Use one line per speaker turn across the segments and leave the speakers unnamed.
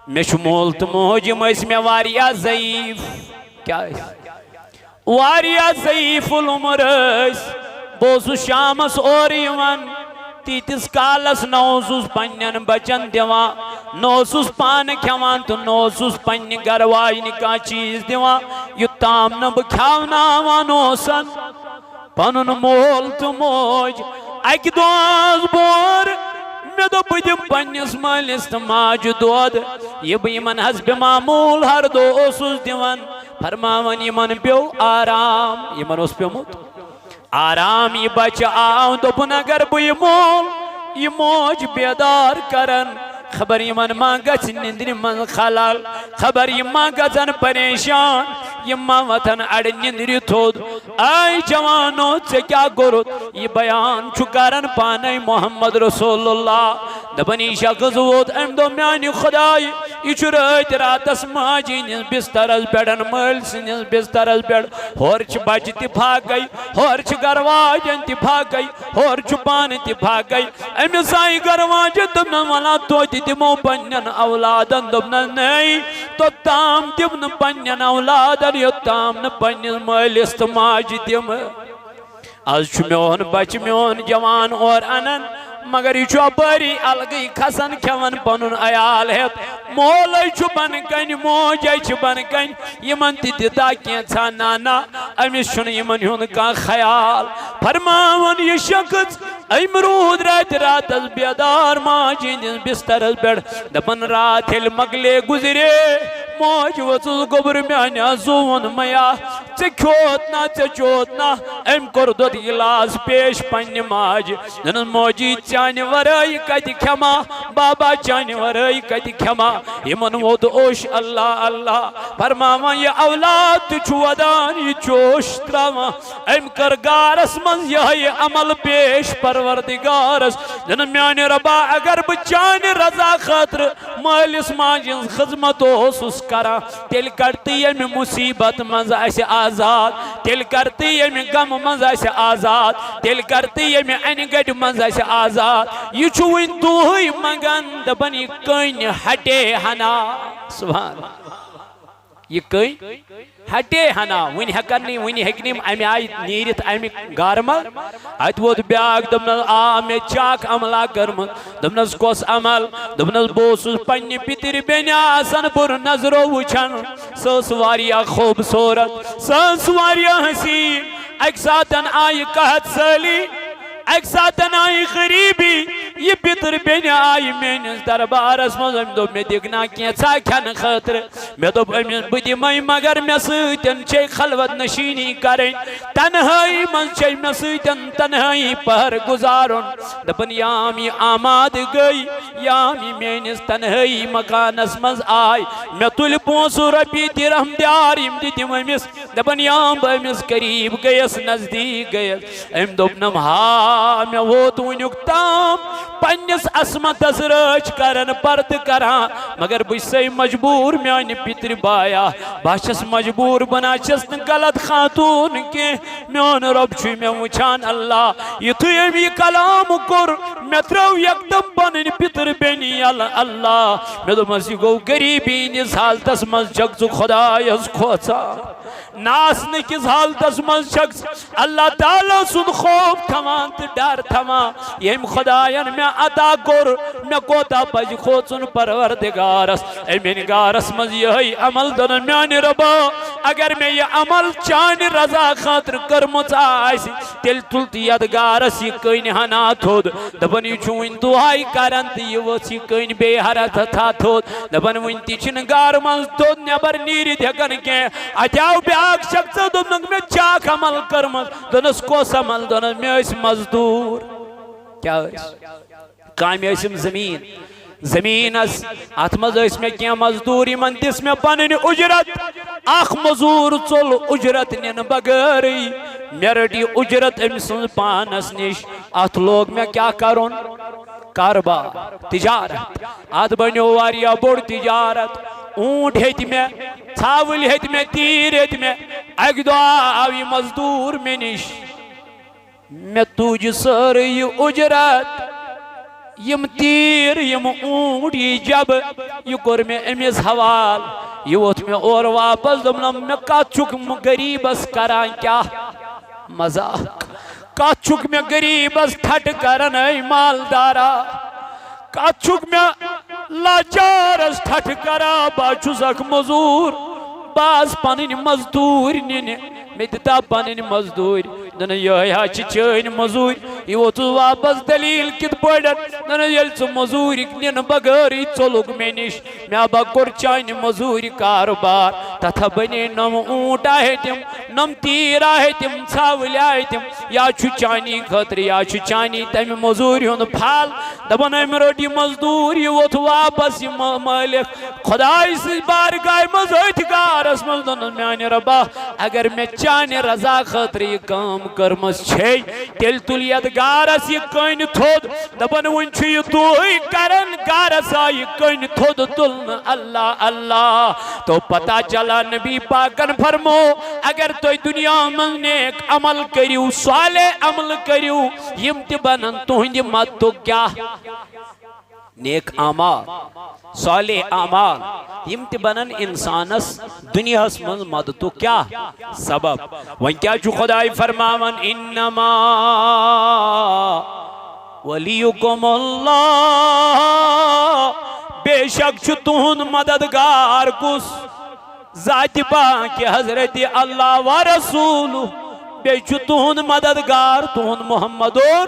match مول تو موج میں واریا ضعیف کیا واریا ضعیف العمر بوسو شامس اور یوان تیتس کالس نوسوس پنن بچن دیوان نوسوس پان کھوان تو نوسوس پنن گرواجن کا چیز دیوان یوتام نب کھاوناوان اوسن پنن مول تو موج اک دوز بور میں دو بدم پنس مالس تو ماج دود یہ بیمن حسب معمول ہر دو اوسوس دیوان فرماون یمن پیو آرام یمن اس پیو مت آرام یہ بچ آؤں دوپن اگر بھئی مول یہ موج بیدار کرن خبر یمن ماں گچ نندر من خلال خبر یہ ماں گچن پریشان یہ ماں وطن اڑ نندر تھود آئی جوانو سے کیا گرد یہ بیان چکارن پانے محمد رسول اللہ دبنی شخص وود ام دو میانی خدای یہ چرائت راتس ماجی نیز بسترز بیڑن مل سنیز بسترز بیڑ ہورچ بچ تی بھاگ گئی ہورچ گرواجن تی بھاگ گئی ہورچ پان تی بھاگ گئی امی سائی گرواجن دبنا والا تو تی دمو پنین اولادن دبنا نہیں تو تام دبنا پنین اولادن یو تام نا پنین مل استماج دم از چھ میون بچ میون جوان اور انن مگر یہ چھو بری الگی کھسن کھون پنن عیال ہے مولی چھو بن کن موجی چھو بن کن یمن تی دیتا کینچا نانا امیس چھن یمن ہون کا خیال فرماون یہ شخص امرود رات رات از بیدار ماجی نیز بستر از بیڑ دپن رات ہل مگلے گزرے موج وصل گبر میانیا زون میا چے کھوتنا چے چوتنا ام کر دو گلاس پیش پن ماج جنن موجی چانی ورائی کتی کھما بابا چانی ورائی کتی کھما یمن وود اوش اللہ اللہ فرماما یہ اولاد چودان یہ چوش تراما ام کر گارس من یہ عمل پیش پروردگارس جنن میانی ربا اگر بچانی رضا خاطر مالس ماجن خدمت اوسس کرا تیل کرتی یمی مصیبت منز ایسے آزاد تیل کرتی یمی غم منز ایسے آزاد تیل کرتی یمی انگڑ منز ایسے آزاد یہ چوین دوہی مگن دبنی کن ہٹے ہنا سبحان یہ کن ہٹے ہنا ونی ہکرنی ونی ہکنیم امی آئی نیریت امی گارمل آیت وود بیاگ دمنال آمی چاک عملہ کرمن دمنال کوس عمل دمنال بوسوس پنی پیتر بینی آسان پر نظرو وچن سوس واریا خوبصورت سوس واریا حسین ایک ساتن آئی قحط سالی ایک ساتن آئی غریبی یہ پیتر بینی آئی مینس دربار اسمز ام دو میں دیکھنا کینچا کھن خطر میں دو امین بدی مائی مگر میں سیتن چھے خلوت نشینی کریں تنہائی من چھے میں سیتن تنہائی پر گزارن دپن یامی آماد گئی یامی مینس تنہائی مکان اسمز آئی میں تل پونسو ربی درہم دیاریم دیتیم امیس دپن یام امیس قریب گیس نزدیک گیس ام دو نمہا میں وہ تو نکتام پنیس اسمت از رچ کرن پرد کران مگر بجھسے مجبور میانی پیتر بایا باشس مجبور بنا چسن غلط خاتون کے میان رب چھوئی میں وچان اللہ یہ تو یہ کلام کر میں ترو یکدم بنن پیتر بینی اللہ میں تو مسی گو گریبی نیز حالتس مز جگزو خدای از کھوچا ناس نکیز حالتس مز جگز اللہ تعالیٰ سن خوف تھمان تی ڈر تھمان یہ خدایان میں عطا کر میں کوتا پج خوچن پروردگارس امین گارس مز یہی عمل دن میانی ربا اگر میں یہ عمل چانی رضا خاطر کرمت آئیسی تل تلتی یادگارس یہ کین حنات ہود دبن یہ چون دعائی کرنت یہ وسی کین بے حرات تھا تھود دبن ونتی چنگار مز دود نیبر نیری دھگن کے اجاو بیاک شخص دنگ میں چاک عمل کرمت دنس کوس عمل دنس میں اس مزدور کیا اس کامی اسم زمین اس اتمز اس میں کیا مزدوری من دس میں پنن اجرت آخ مزور چل اجرت نین بگری میرٹی اجرت امسن پانس نش ات لوگ میں کیا کرون کاربار تجارت ات بنیو واریا بڑ تجارت اونٹ ہیت میں ثاول ہیت میں تیر ہیت میں اک دعا آوی مزدور میں نش میں تجھ سر یہ اجرت یم تیر یم اونٹ یہ جب یہ کور میں امیز حوال یہ ووت میں اور واپس دمنا میں کات چک غریبس کران کیا مزاق کات چک میں غریبس ٹھٹ کرن اے مالدارا کات چک میں لاچارس ٹھٹ کرا باچوس اک مزور باز پنن مزدور نن میں دتا پنن مزدور نن یہ چین مزور یہ ووت واپس دلیل کت پڑن نن یل ژٕ مزوری نن بغیر ژولُک مے نش مے با کوٚر چانہِ مزوٗرِ کاربار تتھ بنے نم اونٹ آے تم نم تیر آے تم ژھاوٕلۍ آے تم یا چھُ چانی خٲطرٕ یا چھُ چانی تمہِ مزوٗرِ ہُنٛد پھل دپن أمۍ رٔٹ یہِ مزدوٗر یہِ ووت واپس یہِ مٲلِک خۄداے سٕنٛزِ بارگاہہِ منٛز أتھۍ گارس منٛز دوٚپنس میانہِ رۄبا اگر مےٚ چانہِ رضا خٲطرٕ یہِ کٲم کٔرمٕژ چھے تیٚلہِ تُل یتھ گارس یہِ کٔنۍ تھوٚد دپن وۄنۍ چھُ یہِ تُہۍ کران گارس آو یہِ کٔنۍ تھوٚد تُلنہٕ اللہ اللہ تو پتہ چلا نبی پاکن فرمو اگر تُہۍ دنیا منٛز نیک عمل کٔرِو صالح عمل کٔرِو یم تہِ بنن تُہنٛدِ مدتُک کیٛاہ نیک اعمال صالح اعمال یم تہِ بنن انسانس دنیاہس منٛز مدتُک کیٛاہ سبب وۄنۍ کیٛاہ چھُ خۄداے فرماوان انما ولیکم اللہ بے شک چھُ تُہُنٛد مددگار کُس ذاتِ پاک حضرت اللہ و رسولہ بیٚیہِ چھُ تُہُنٛد مددگار تُہُنٛد محمد اور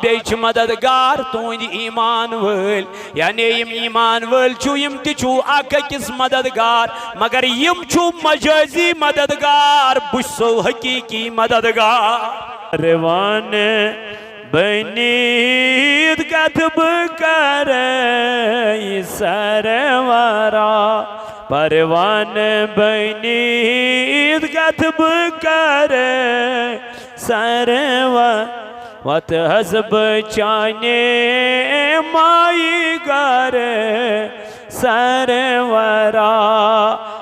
بیٚیہِ چھِ مددگار تُہنٛدۍ ایمان وٲلۍ یعنی یم ایمان وٲلۍ چھُ یم تہِ چھُو اکھ أکِس مددگار مگر یم چھُ مجٲزی مددگار بہٕ چھُسو حقیٖقی مددگار روان بنیت کتھ بہٕ کرٕ سرورا پروان بنیت کتھ بہٕ کرٕ سرور وت حسب چانے مائی گر سرورا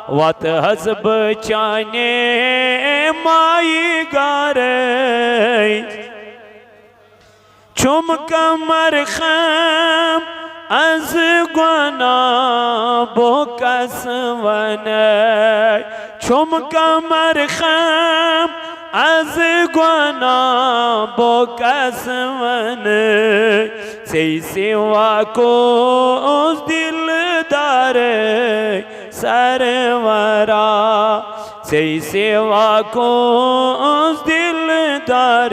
وت حسب چانے مائی گر چھم کمر خم از گناہ بوکس ونائی چھم کمر خم از گناہ بوکس ونائی سی سوا کو اس دل دار سرورا سی سوا کو اس دل دار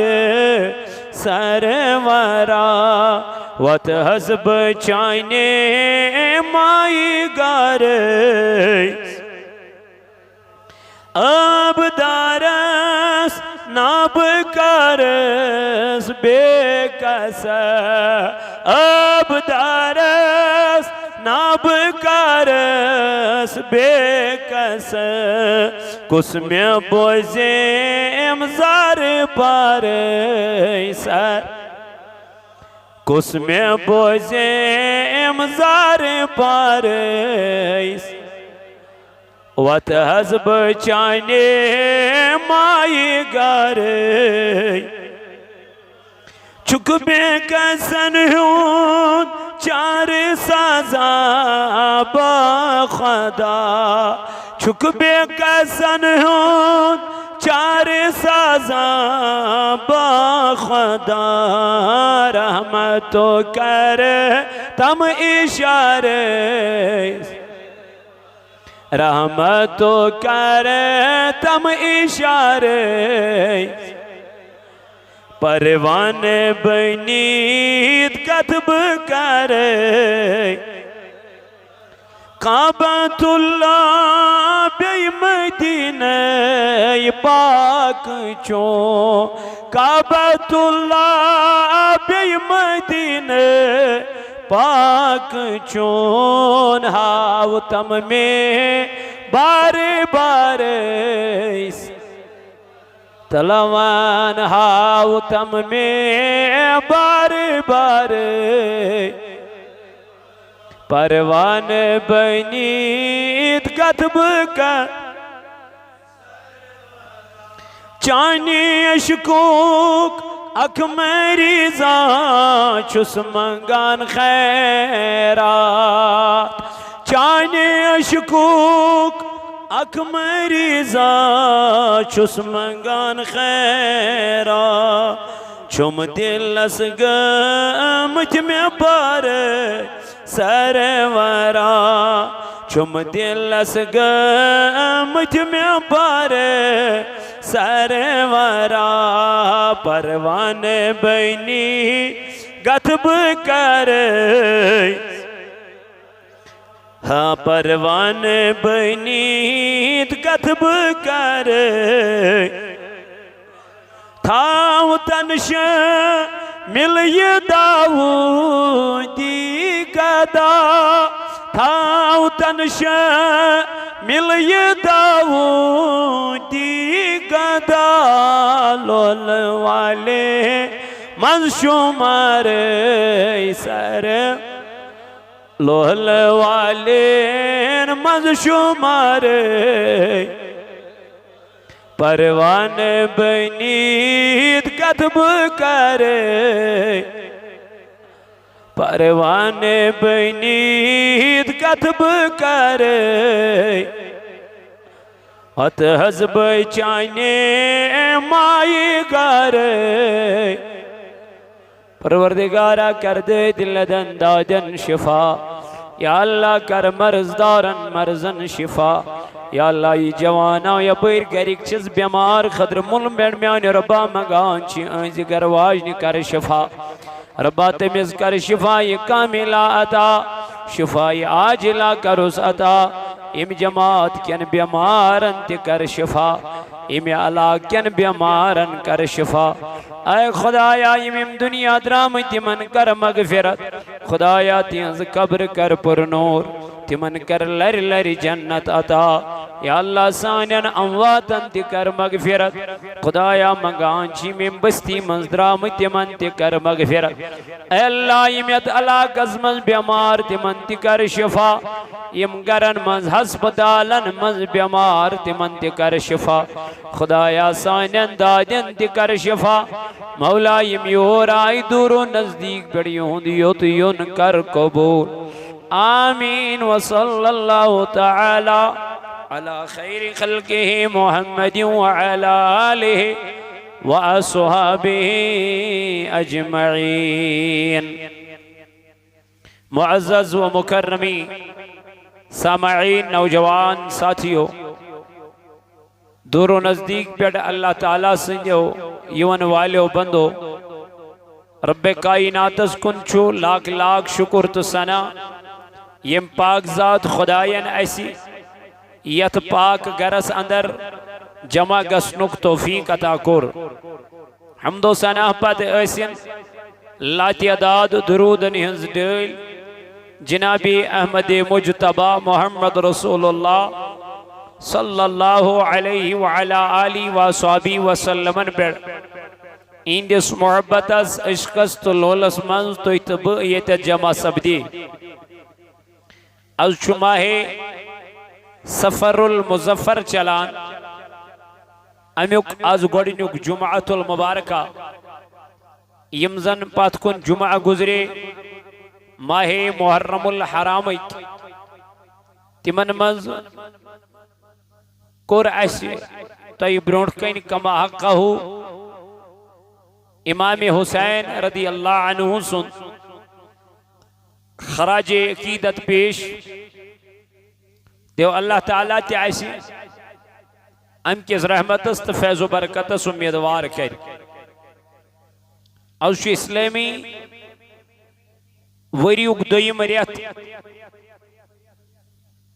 سرورا وت حسب چانے مائی گر اب دارس ناب کرس بے کس اب دارس ناب کرس بے کس کس میں بوزیم زار پر سر کس میں بوزیم زار پر وت حسب چانے مائی گر چک بے کسن ہوں چار سازا با خدا چک بے کسن ہوں چار سازا با خدا رحمتو کر تم اشارے رحمتو کر تم اشارے پروان بنیت کتب کر کعبۃ اللہ بی مدینہ پاک چون کعبۃ اللہ بی مدینہ پاک چون ہاو تم میں بار بار تلوان ہاو تم میں بار بار پروان بنیت کتب کر چانی اشکوک اک مریضا چھس منگان خیرات چانے اشکوک اک مریضا چھس منگان خیرات چھم دلس گمت میں پر سرورا چھم دلس گمت میں پر سرورا پروان بینی گتب کر ہاں پروان بینی گتب کر تھاو تنش مل یہ داودی گدا تھاو تنش مل یہ داودی گدا لول والے من شمار سر لول والے من شمار پروان بینید کتب کر پروان بینید کتب کر ات حزب چانے مائی گر پروردگارہ کر دے دل دن دادن شفا یا اللہ کر مرض دارن مرضن شفا یا اللہ یہ جوانا یا پیر گریک چیز بیمار خدر مل بیڑ میانی ربا مگان چی انزی گرواجنی کر شفا ربا تمیز کر شفا یہ کاملہ عطا شفا یہ آجلہ کرس عطا ام جماعت کین بیمارن تی کر شفا ام علا کین بیمارن کر شفا اے خدایا ام دنیا درامتی من کر مغفرت خدایا تینز قبر کر پر نور تمن کر لر لر جنت عطا یا اللہ سانین امواتن تی کر مغفرت خدایا مگان چی میں بستی منزدرام تمن تی کر مغفرت اے اللہ یمیت علاق ازمز بیمار تمن تی کر شفا یم گرن منز ہسپتالن منز بیمار تمن تی کر شفا خدایا سانین دادن تی کر شفا مولا یم یور آئی دور و نزدیک بڑیوں دیوت یون کر قبول آمین وصلی اللہ تعالی على خير خلقه محمد وعلى آله وأصحابه أجمعين معزز ومكرمي سامعین نوجوان ساتھیو دور و نزدیک پیڑ اللہ تعالیٰ سنجھو یون والیو بندو رب کائنات اس کنچو لاکھ لاکھ شکر تو سنا یم پاک ذات خدایان ایسی یت پاک گرس اندر جمع گسنک توفیق عطا کر حمد و ثنا پت ایسن لا تعداد درود ہنز ڈیل جنابی احمد مجتبہ محمد رسول اللہ صلی اللہ علیہ وعلا آلہ وصحبہ وسلم پر اندس محبت از عشقس تو لولس منز تو اتبعیت جمع سبدی از شماہ سفر المظفر چلان امیوک از گوڑنیوک جمعت المبارکہ یمزن پات کن جمعہ گزرے ماہ محرم الحرام تمن مز کور ایسی تای برونٹ کین کما حقہ امام حسین رضی اللہ عنہ سن خراج عقیدت پیش دیو اللہ تعالیٰ تی ایسی ام کس رحمت است فیض و برکت است امیدوار کر اوشی اسلامی وریوک دویم ریت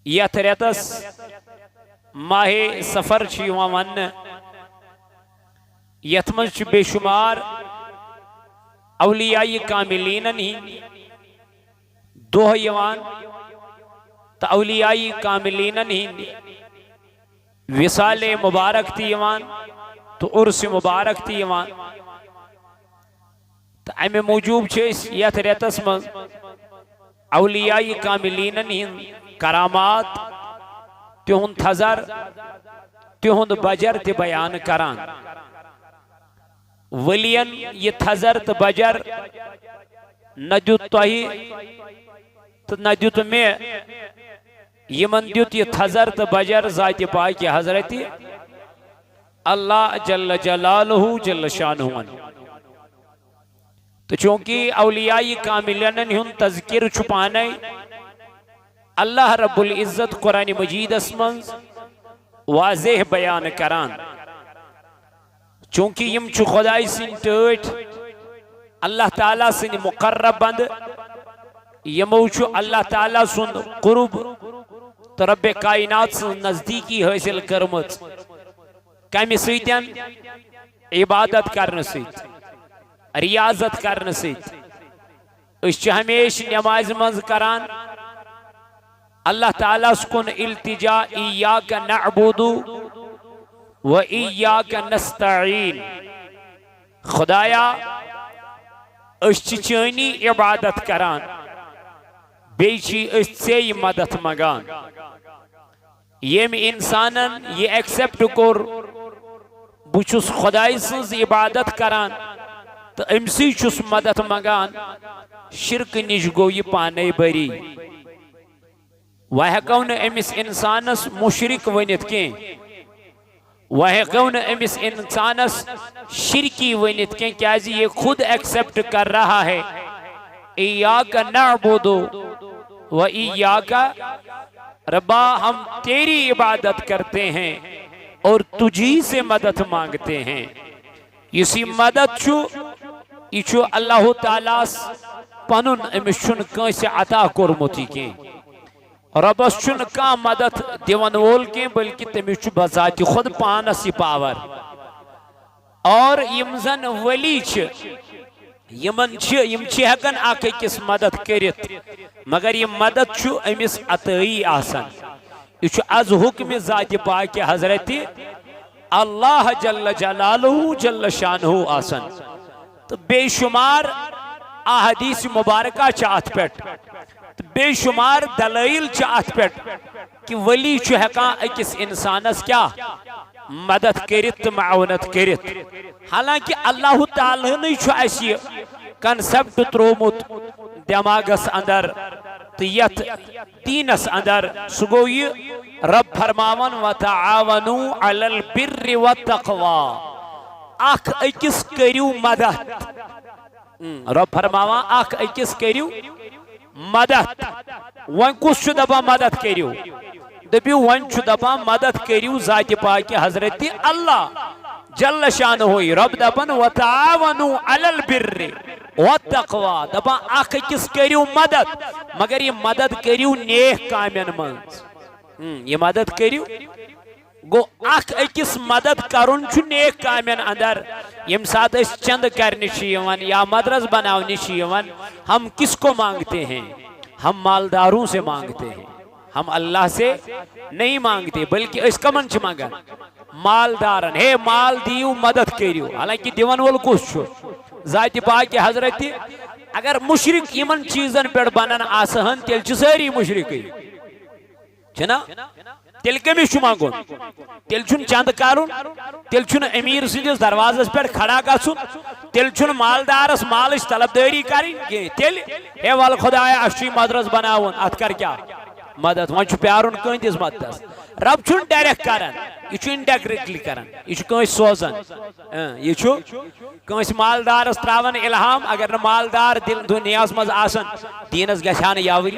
یت ریتس ماہ سفر چی وان یتمن چی بے شمار اولیائی کاملینن ہی دوہ یوان تا اولیائی کاملینن ہی وصال مبارک تی یوان تو عرس مبارک تی یوان تا امی موجوب چیس یت ریتس من اولیائی کاملینن ہی کرامات تیہن تھزر تیہن بجر تی بیان کران ولین یہ تھزر تو بجر نہ دیت تہی تو نہ دیت میں یمن دیت یہ تھزر تو بجر ذات پاک حضرت اللہ جل جلالہ جل شانہ تو چونکہ اولیاء کاملین ہن تذکر چھپانے اللہ رب العزت قرآن مجید اسمن واضح بیان کران چونکہ یم چھ خدای سن ٹوٹ اللہ تعالیٰ سن مقرب بند یمو چھ اللہ تعالیٰ سن قرب تو رب کائنات سن نزدیکی حاصل کرمت کمی سیتن عبادت کرنے سیت ریاضت کرنے سیت اس چھ ہمیش نماز منز کران اللہ تعالیٰ سکن التجا ایاک نعبد و ایاک نستعین خدایا اس چانی عبادت کران بیچی اس سے مدد مگان یم انسانن یہ ایکسپٹ کور بچس خدای سنز عبادت کران تو امسی چس مدد مگان شرک نش گو یہ پانے بری وہکو نہ امس انسانس مشرک ونت کی وہکو نہ امس انسانس شرکی ونت کی کیازی یہ خود ایکسپٹ کر رہا ہے ایاک نعبد و ایاک ربا ہم تیری عبادت کرتے ہیں اور تجھی سے مدد مانگتے ہیں اسی مدد چھو یہ چھو اللہ تعالیٰ پنن امس چھن کنس عطا کورمتی کی ربس چھن کا مدد دیون وول کی بلکہ تمس چھ بذات خود پانس یہ پاور اور یم زن ولی چھ یم چھ ہکن اکھ أکس مدد کرت مگر یہ مدد چھ امس عطائی آسان یہ چھ از حکم ذات پاک حضرت اللہ جل جلالہ جل شانہ آسان تو بے شمار احادیث مبارکہ چاہت پیٹ بے شمار دلائل چاہت پیٹ کہ ولی چھ ہکان اکس انسانس کیا مدد کرت معاونت کرت حالانکہ اللہ تعالیٰ نے چھ ایسی کنسپٹ ترومت دماغس اندر تیت دینس اندر سگو یہ رب فرماون وَتَعَاوَنُوا عَلَى الْبِرِّ وَالتَّقْوَى اکھ اکس کریو مدد رب فرماون اکھ اکس کریو مدد ون کس چھ دبا مدد کریو دبیو ون چھ دبا مدد کریو ذات پاک حضرت اللہ جل شانہ ہوئی رب دبن وَتَعَاوَنُوا عَلَى الْبِرِّ وَالتَّقْوَى دبا اکھ اکس کریو مدد مگر یہ مدد کریو نیک کامین منز یہ مدد کریو گو اکھ اکس مدد کرن چھ نیک کامین اندر یم ساتھ اس چند کرنی چیون یا مدرس بناونی چیون ہم کس کو مانگتے ہیں ہم مالداروں سے مانگتے ہیں ہم اللہ سے نہیں مانگتے بلکہ اس کمن چھ مانگا مالدارن ہے مال دیو مدد کریو حالانکہ دیون وول کس چھو ذات پاک حضرت اگر مشرک یمن چیزن پر بنن آسہن تیل چھ ساری مشرکی چھنا تیل کمیس چھو مانگون تیل چھن چند کارون تیل چھن امیر سندس دروازس پر کھڑا گژھن تیل چھن مالدارس مالش طلب داری کریں تیل اے وال خدایا اشی مدرس بناون ات کر کیا مدد ون چھ پیارون کندس مددس رب چھن ڈائریکٹ کران یہ چھ انڈائریکٹلی کران یہ چھ کنس سوزان یہ چھ کنس مالدارس تراون الہام اگر نہ مالدار دل دنیاس مز آسن دینس گژھان یاوری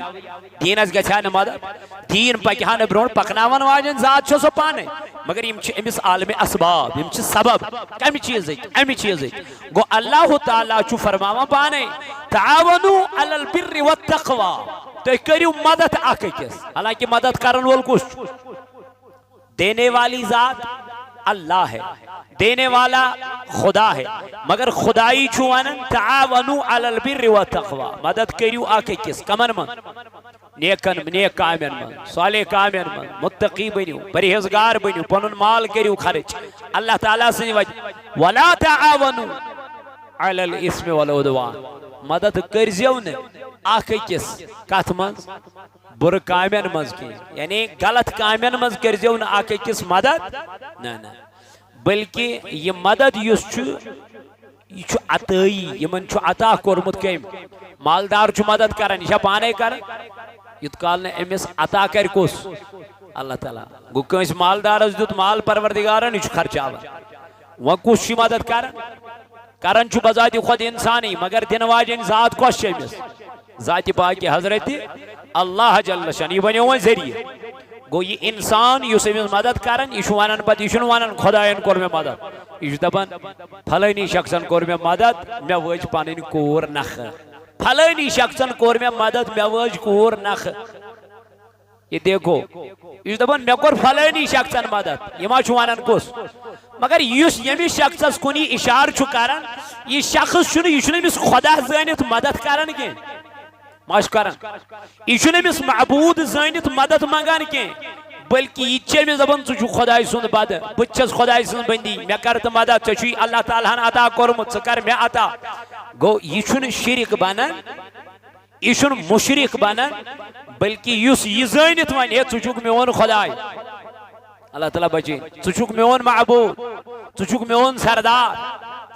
دینس گژھان مدد دین پکہان برون پکناون واجن ذات چھ سو پانے مگر یم چھ امس عالم اسباب یم چھ سبب کمی چیز امی چیز گو اللہ تعالی چھ فرماوا پانے تعاونوا علی البر والتقوى تو کریو مدد اکھ أکس حالانکہ مدد کرن وول کس دینے والی ذات اللہ ہے دینے والا خدا ہے مگر خدائی چھوانن تعاونوا علی البر والتقوى مدد کریو اکھ أکس کمن من نیک کامین من صالح کامین من متقی بنیو پرہیزگار بنیو پنن مال کریو خرچ اللہ تعالیٰ سے وجہ ولا تعاونوا علی الاسم والعدوان مدد کرزیو نے اکھ أکس کت من بر کامین مز کی یعنی غلط کامین مز کرزیو نہ اکھ أکس مدد نہ بلکہ یہ مدد یس چھ یہ عطائی یمن عطا کورمت کم مالدار مدد کران یہ پانے کران یت کال نے امس عطا کر کس اللہ تعالیٰ گو کنس مالدارس دیت مال پروردگارن یہ خرچاوان وہ کس مدد کران بذات خود انسانی مگر دن واجن ذات کس امس ذات پاک حضرت اللہ جل شان یہ بنو ذریعہ گو یہ انسان اس امس مدد کران یہ ونان پتہ یہ ونان خدائن کور میں مدد یہ دپان پھلانی شخصن کور میں مدد مے وج پنن کور نخ پھلانی شخصن کور میں مدد مے وج کور نخ یہ دیکھو یہ دپان مے کور پھلانی شخصن مدد یہ ما ونان کس مگر اس یمس شخصس کن یہ اشار کران یہ شخص یہ امس خدا زانت مدد کران کی ماش کران یہ امس معبود زانت مدد منگان کی بلکہ یہ امس دپان ژٕ چھُکھ خداے سُنٛد بد بہٕ چھس خداے سٕنٛز بندی مے کر تہٕ مدد ژےٚ چھُے اللہ تعالیٰ ہن عطا کوٚرمُت ژٕ کر مے عطا گو یہ چھُنہٕ شرک بنان یہ چھُنہٕ مشرک بنان بلکہ یس یہ زانت ون ہے ژٕ چھُکھ میون خداے اللہ تعالیٰ بچے ژٕ چھُکھ میون معبود ژٕ چھُکھ میون سردار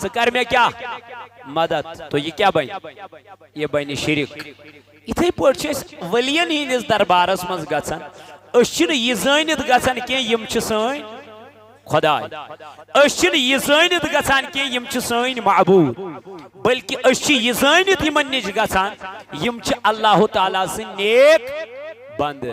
ژٕ کر مے کیا مدد تو یہ کیا بن یہ بن شرک اتھے پٲٹھۍ چھِ ولین ہندس دربارس مز گژھان أسۍ چھِنہٕ یہ زٲنِتھ گژھان کینٛہہ یِم چھِ سٲنۍ خداے أسۍ چھِنہٕ یہ زٲنِتھ گژھان کینٛہہ یِم چھِ سٲنۍ معبود بلکہ أسۍ چھِ یہ زٲنِتھ یِمن نِش گژھان یِم چھِ اللہ تعالیٰ سٕنٛدۍ نیک بند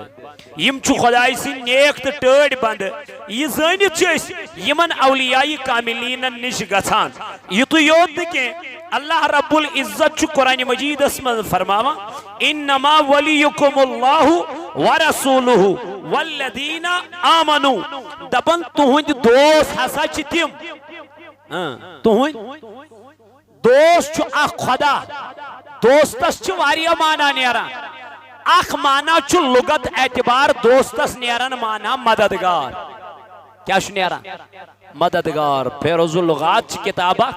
یم چھُ خداے سٕنٛدۍ نیک تہٕ ٹٲڑۍ بند یہ زٲنِتھ چھِ أسۍ یِمن اولیاء کاملینن نِش گژھان یُتُے یوت نہٕ کینٛہہ اللہ رب العزت چھُ قرآن مجیدس منٛز فرماوان انما ولیکم اللہ ورسولہ والذین آمنوا دپان تُہنٛدۍ دوست ہسا چھِ تِم تُہنٛدۍ دوست چھُ اکھ خدا دوستس چھِ واریاہ معنی نیران اخ مانا چھُ لغت اعتبار دوستس نیران مانا مددگار کیا چھُ نیران مددگار فیروز اللغات چھ کتابہ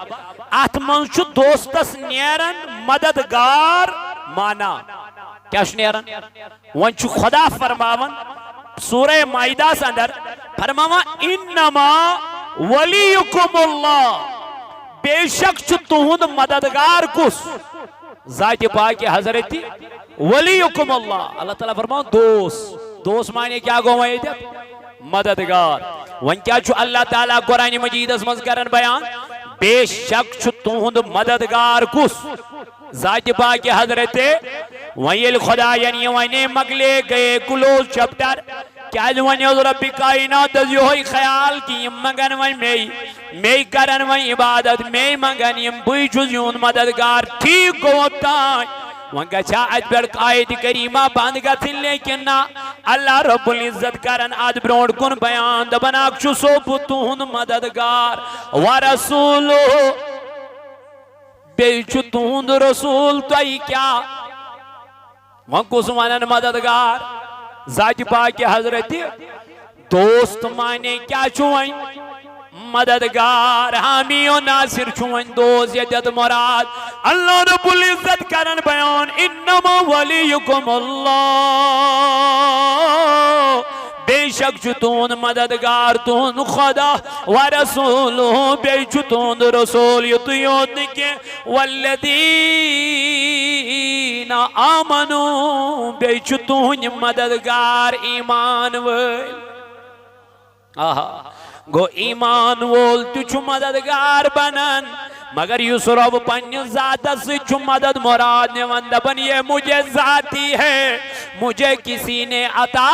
ات من چھُ دوستس نیران مددگار مانا کیا چھُ نیران ون چھُ خدا فرماون سورہ مائدہ اندر فرماون انما ولیکم اللہ بے شک چھُ تُہُنٛد مددگار کُس ذات پاک حضرت ولیکم اللہ اللہ تعالیٰ فرماؤں دوست معنی کیا گو وہی تھے مددگار ون کیا چھو اللہ تعالیٰ قرآن مجید اس مذکرن بیان بے شک چھو تُہند مددگار کس ذات پاک حضرت وہی خدا یعنی وہی مگلے گئے کلوز چپٹر کیا وہی رب کائنات یہی خیال کی مگن وہی میں کرن وہی عبادت میں مگن یم بوئی چھوز یون مددگار ٹھیک ہوتا وہاں گچھا اجبر قائد کریمہ باند گتھن لیکن نا اللہ رب العزت کرن آج بروڑ کن بیان دبناک چھو سو تُہند مددگار ورسولو بیچو تُہند رسول تو ای کیا وہاں کس ونن مددگار ذات پاک حضرت دوست مانے کیا چھوئیں مددگار حامی و ناصر چھوئن دوست یجد مراد اللہ رب العزت کرن بیان انما ولیکم اللہ بے شک چھتون مددگار تون خدا ورسولو بے چھتون رسول یتیون کے والذین آمنو بے چھتون مددگار ایمان ویل گو ایمان وول تُچھ مددگار بنن مگر یس رب پنی ذات سے چھو مدد مراد نے وندبن یہ مجھے ذاتی ہے مجھے کسی نے عطا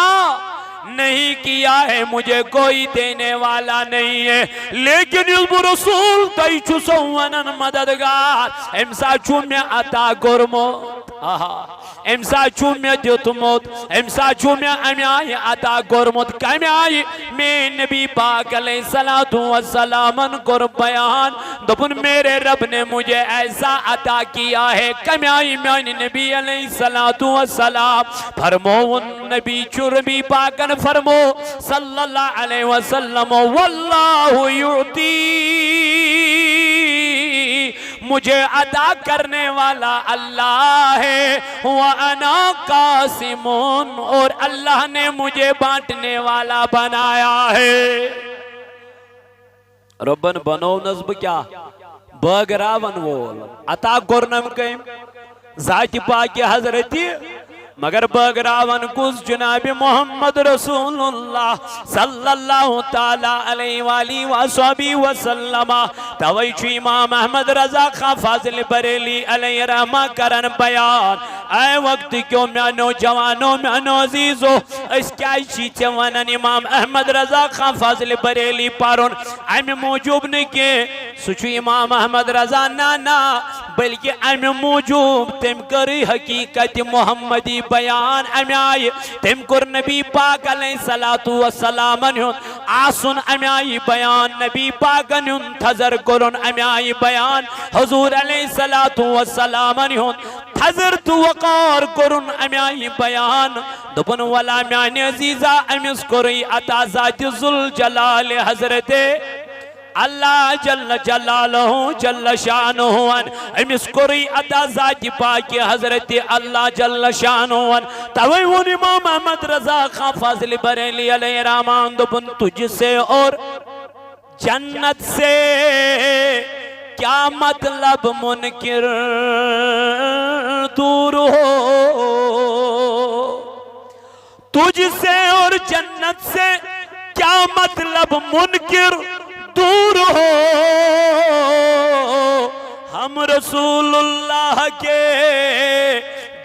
نہیں کیا ہے مجھے کوئی دینے والا نہیں ہے لیکن علم رسول تئی چھو سوانن مددگار امسا چھو میں عطا کرموت امسا چھو میں دیتموت امسا چھو میں امیائی عطا کرموت کمیائی میں نبی پاک علیہ السلام کر بیان دبن میرے رب نے مجھے ایسا عطا کیا ہے کمیائی میں نبی علیہ السلام فرمو نبی چربی پاکن فرمو صلی اللہ علیہ وسلم واللہ یعطی مجھے عطا کرنے والا اللہ ہے وَأَنَا قَاسِمٌ اور اللہ نے مجھے بانٹنے والا بنایا ہے ربن بنو نصب کیا بٲگراون وول عطا کوٚرنم کٔمۍ ذاتِ پاکہِ حضرتِ مگر بٲگراون کُس جناب محمد رسول اللہ صلی اللہ تعالیٰ علیہ وآلہ وصحبہ وسلم توے چھُ امام احمد رضا خان فاضل بریلی علیہ رحمہ کرن بیان اے وقت کیوں میانو جوانو میانو عزیزو اس کیا چیچے ونن امام احمد رضا خان فاضل بریلی پارون امی موجوب نکے سچو امام احمد رضا نانا بلکہ امی موجوب تم کری حقیقت محمدی بیان امی آئی تم کر نبی پاک علیہ السلام آسن امی آئی بیان نبی پاک تھزر کرن امی آئی بیان حضور علیہ السلام تھزر تو وقار کرن امی آئی بیان دپن والا میانی عزیزہ امیس کری عطا ذات ذوالجلال حضرت اللہ جل جلالہ جل شانہ امیس کری عطا ذات پاکی حضرت اللہ جل شانہ توے ون امام احمد رضا خان فاضل بریلی علیہ رحمان دپن تجھ سے اور جنت سے کیا مطلب منکر دور ہو تجھ سے اور جنت سے کیا مطلب منکر دور ہو ہم رسول اللہ کے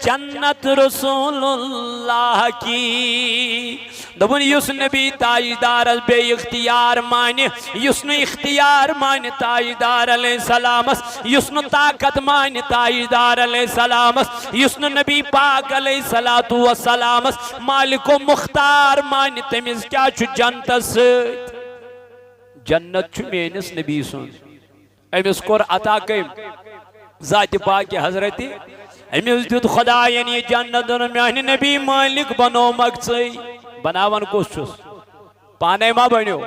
جنت رسول اللہ کی دبن یس نبی تاجدار بے اختیار مانی یسن اختیار مانی تاجدار علیہ السلام یسن طاقت مانی تاجدار علیہ السلام یسن نبی پاک علیہ السلام مالک و مختار مانی تمیز کیا چھو جنت سید جنت چھو مینس نبی سن امیس کور عطا کم ذات پاک حضرتی امیس دیت خدا یعنی جنت دن میانی نبی مالک بنو مقصی بناون کس چھس پانے ما بنیو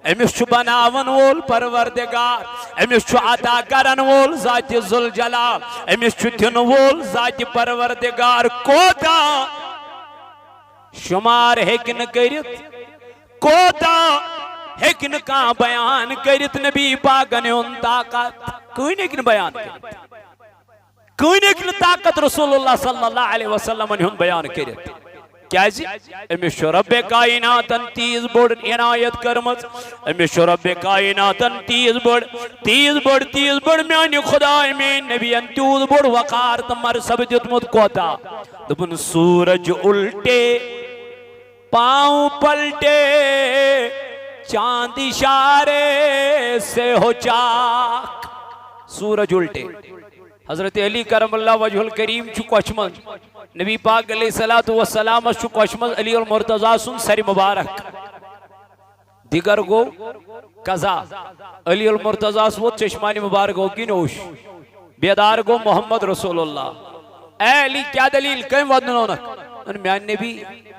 امیس چھو بناون وول پروردگار امیس چھو عطا کرن وول ذات ذوالجلال امیس چھو دن وول ذات پروردگار کوتا شمار ہیکن کرت کوتا ہیکن کا بیان کرت نبی پاکن ان طاقت کوئی نیکن بیان کرت کوئی نیکن طاقت رسول اللہ صلی اللہ علیہ وسلم ان بیان کرت کیا جی امیش رب کائناتن تیز بڑ عنایت کرمت امیش رب کائناتن تیز بڑ میانی خدا امین نبی انتیوز بڑ وقار تمہر سب جتمت کوتا دبن سورج الٹے پاؤں پلٹے چاند اشارے سے ہو چاک سورج الٹے حضرت علی کرم اللہ وجہ الکریم چھو کشمن نبی پاک علیہ السلام چھو کشمن علی المرتضی سن سر مبارک دیگر گو قضا علی المرتضی سن چشمانی مبارک ہو کی نوش بیدار گو محمد رسول اللہ اے علی کیا دلیل کم ودنونک ان میان نبی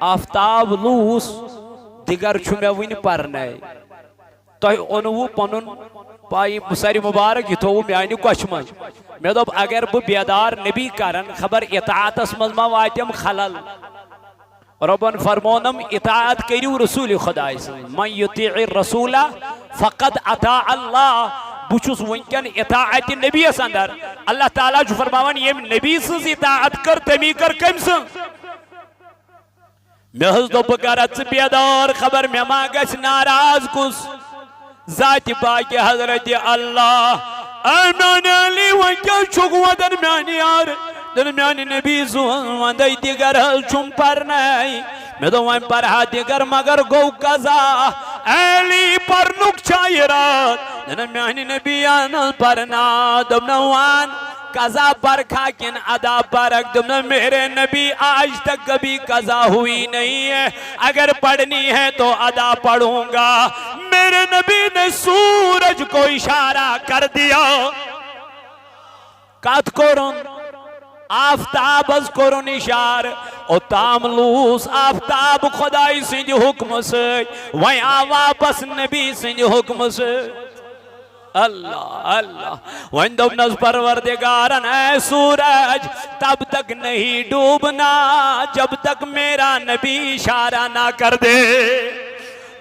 آفتاب لوس دیگر چھو میں وین پرنے تو انہو پنن پائی سر مبارک یہ تو میانی کشمن میں دوب اگر بو بیدار نبی کرن خبر اطاعت اسمز ما واتیم خلل ربن فرمونم اطاعت کریو رسول خدا من یطیع الرسول فقد اطاع اللہ بچوس ونکن اطاعت نبی سندر اللہ تعالیٰ جو فرماون یہ نبی سز اطاعت کر تمی کر کم سن میں حض دو بکرت بیدار خبر میں ماگس ناراض کس ذات پاک حضرت اللہ ایمان علی ونکن چکو درمیانی آر درمیانی نبی زون وندی دیگر حل چون پر نئی میں دو وین پر ہا دیگر مگر گو قضا علی پر نک چائی رات درمیانی نبی آنل پر نادم نوان قضا پر کھاکن ادا پرک دمنا میرے نبی آج تک کبھی قضا ہوئی نہیں ہے اگر پڑھنی ہے تو ادا پڑھوں گا میرے نبی نے سورج کو اشارہ کر دیا کات کرن آفتاب از کرن اشار او تاملوس آفتاب خدای سنج حکم سے ویاں واپس نبی سنج حکم سے اللہ اللہ وندب نز پروردگارن اے سورج تب تک نہیں ڈوبنا جب تک میرا نبی اشارہ نہ کر دے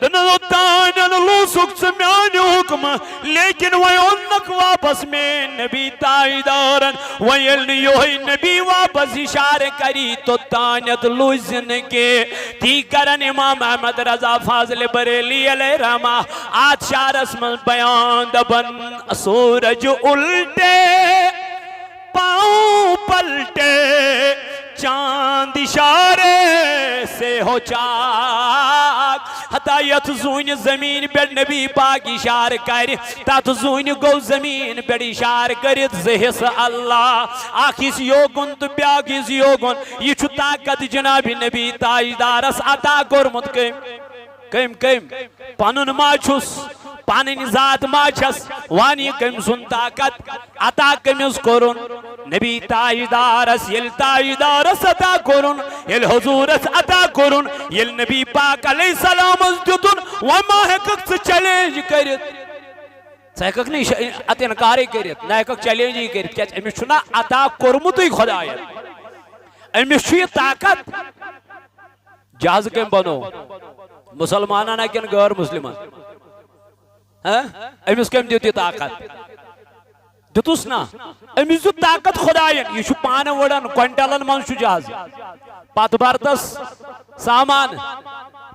تان لوسک ژٕ میانہِ حُکمہٕ لیکن وۄنۍ اوٚننکھ واپس میٲنۍ نبی تاجدارن وۄنۍ ییٚلہِ نہٕ یِہوٚے نبی واپس اِشارٕ کری توٚتانٮ۪تھ لوٗزِ نہٕ کینٛہہ تی کرن امام احمد رضا فاضل بریلی علیہ رحمہ اتھ شعرس منٛز بیان دپن سورج الٹے پاؤں پلٹے چاند اشارے سے ہو چاک ہتا یت زون زمین پہ نبی پاک اشار کر تت زون گو زمین پہ اشار کرت زہس اللہ اخ اس یوگن تو بیاک اس یوگن یہ طاقت جناب نبی تاجدارس عطا کورمت کم پنن ما چھس پانن ذات ما چھس وانی کم سن طاقت عطا کمس کورن نبی تاجدارس یل تاجدارس عطا کورن یل حضورس عطا کورن یل نبی پاک علیہ السلام دیتن وما ہیکک ژٕ چیلنج کرت ژٕ ہیکک نہٕ اتھ انکارے کرت نہ ہیکک چیلنج کرت کیازِ أمِس چھُنا عطا کوٚرمُتٕے خۄداین أمِس چھُ یہِ طاقت جہاز کٔمۍ بنو مسلمانن کن غیر مسلمان امس کم دیت یہ طاقت دتس نا امس دیت طاقت خداین یہ پان وڑان کوئنٹلن من جہاز پت برتس سامان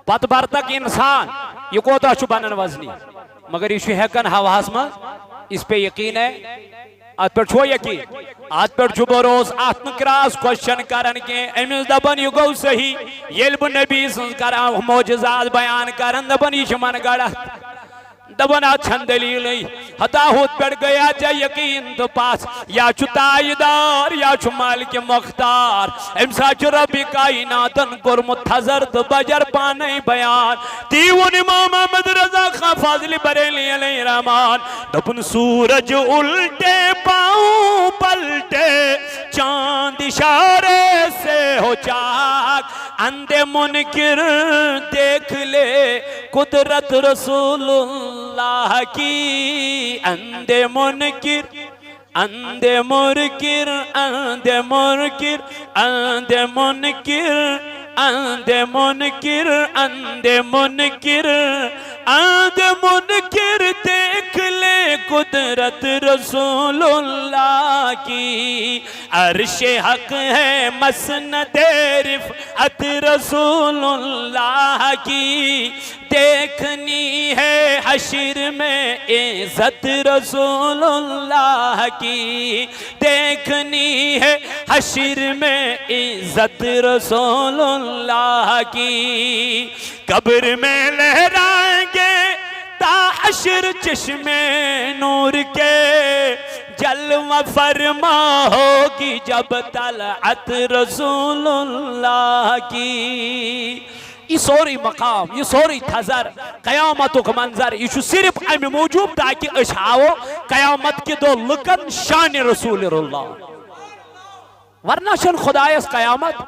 پت برتک انسان یہ کوتا بنان وزنی مگر یہ ہیکن ہواس من اس پہ یقین ہے ات پہ چھو یقین ات پہ چھو بروس ات ن کراس کوشچن کرن کے امس دپن یہ گو صحیح یل بہ نبی سن کران معجزات بیان کرن دپن یہ من گڑت دپن ات چھن دلیل ہتا ہوت پہ گیا چا یقین تو پاس یا چھو تاجدار یا چھو مالک مختار امسا چھو رب کائناتن کورمت تھزر تو بجر پانے بیان تیون امام احمد رضا خان فاضل بریلی علیہ رحمان دپن سورج الٹے پاؤں پلٹے چاند اشارے سے ہو چاک اندھے منکر دیکھ لے قدرت رسول اللہ کی اندھے منکر اندھے منکر اندھے منکر اندھے منکر اندھے منکر اندھے منکر اندھے منکر دیکھ لے قدرت رسول اللہ کی عرش حق ہے مسند رفعت رسول اللہ کی دیکھنی ہے حشر میں عزت رسول اللہ کی دیکھنی ہے حشر میں عزت رسول اللہ کی قبر میں لہرائیں گے تا حشر چشم نور کے جلوہ فرما ہوگی جب طلعت رسول اللہ کی یہ سوری مقام یہ سوری تھزر قیامت کا منظر یہ صرف امی موجود تاکہ اشاو قیامت کے دو لکن شان رسول اللہ ورنہ شن خدایس قیامت